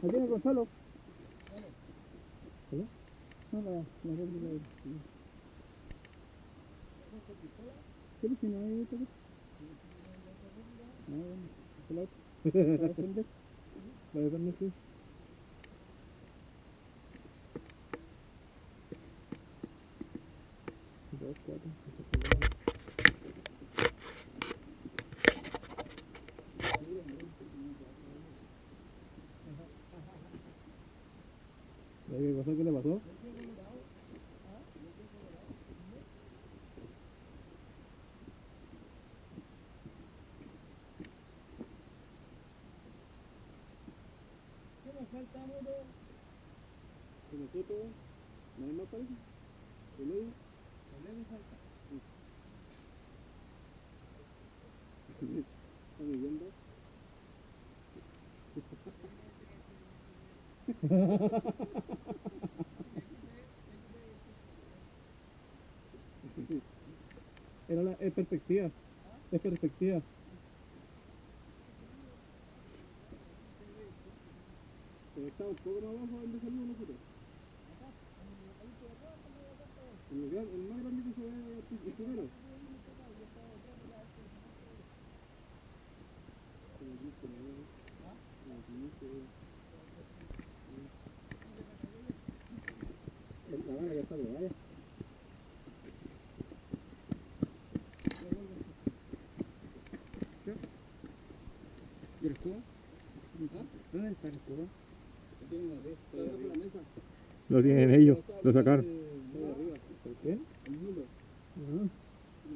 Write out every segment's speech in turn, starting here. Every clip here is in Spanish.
¿La tiene Gonzalo? ¿Hola? No, la réplica de... ¿Qué le tiene ahí? No, bueno, ¿para defender? ¿Para defender qué? Dos, cuatro, ¿qué pasó? ¿Qué le pasó? ¿Qué nos falta, moro? ¿Que nosotros? ¿Nadie más parece? ¿El Edu? ¿El Edu falta? ¿Está viviendo? Es perspectiva. Es perspectiva. Está un poco más abajo donde salimos nosotros. El más grande que se ve el primero. La van a gastar de vaya. ¿Y el escudo? ¿Dónde está el escudo? Lo tienen ellos, lo sacaron. ¿Por qué? El mulo.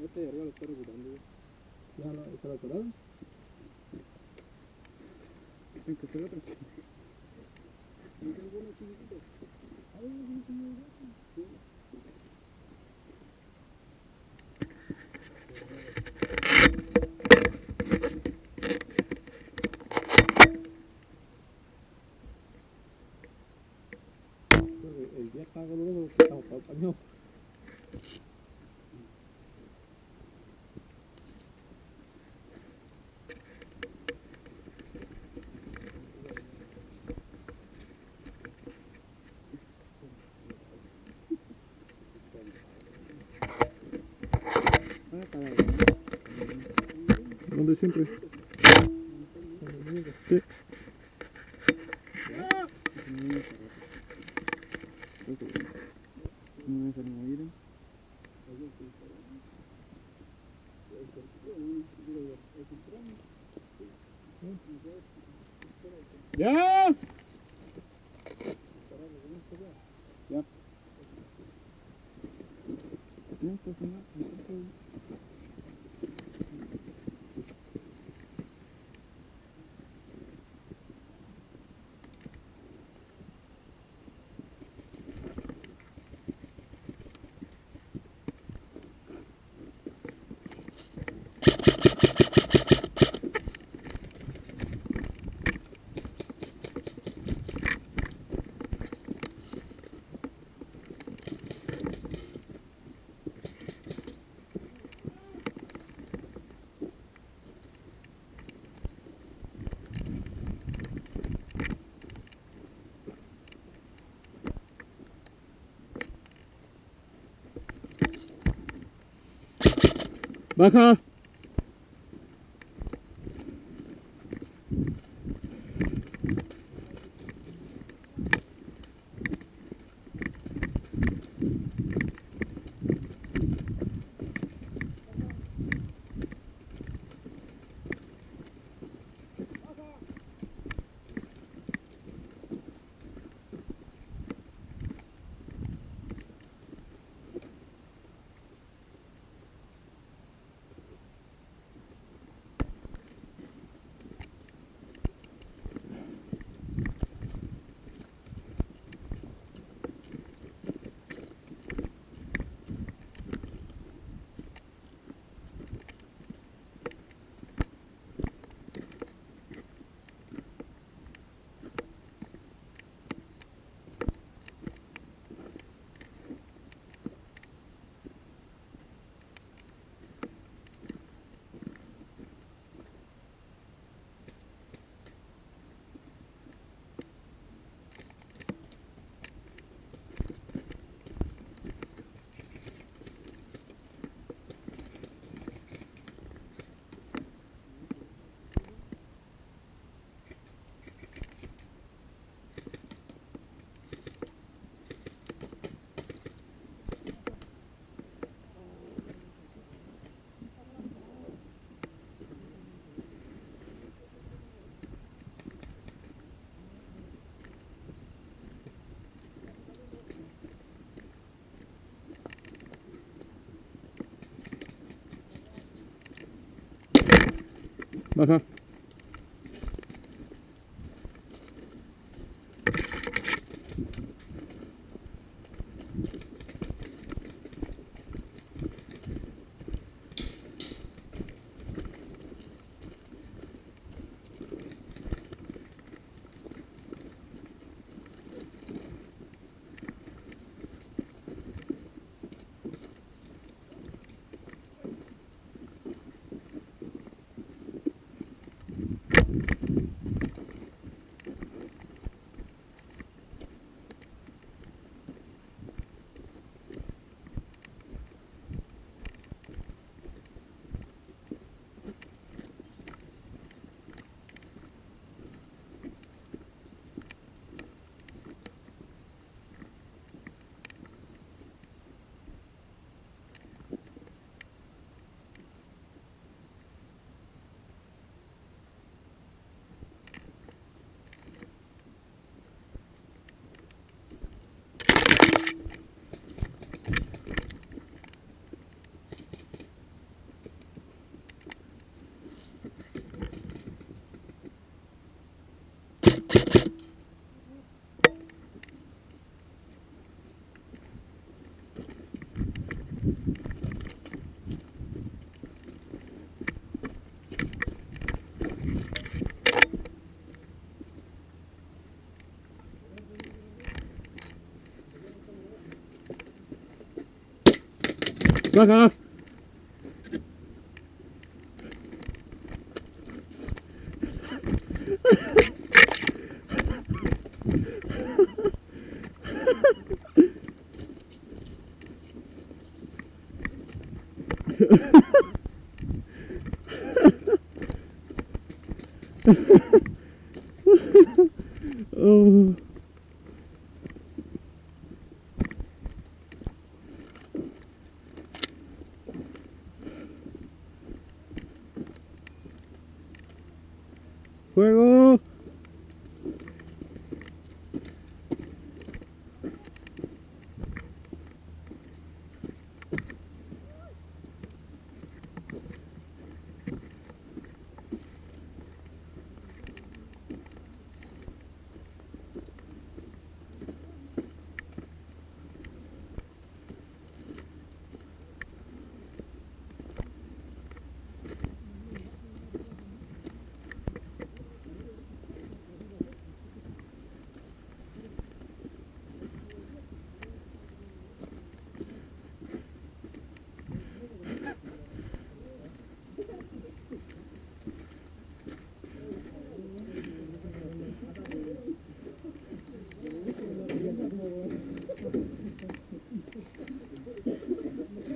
Este de arriba lo está recuperando. ¿Ya se lo decoraron? Tienen que hacer otro. ¿No tengo uno chiquitito? El día estaba colorado porque estamos todos pañados. ¿Dónde siempre? Sí. ¡Ya! Ya. Baja. Baja. Baja. Oh. Fuego.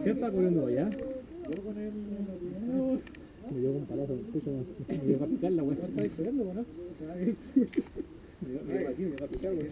¿Qué está corriendo allá? Me dio un palazo en el piso, me dio a picar la weá. ¿Está disparando o no? Me dio aquí, me dio a picar, güey.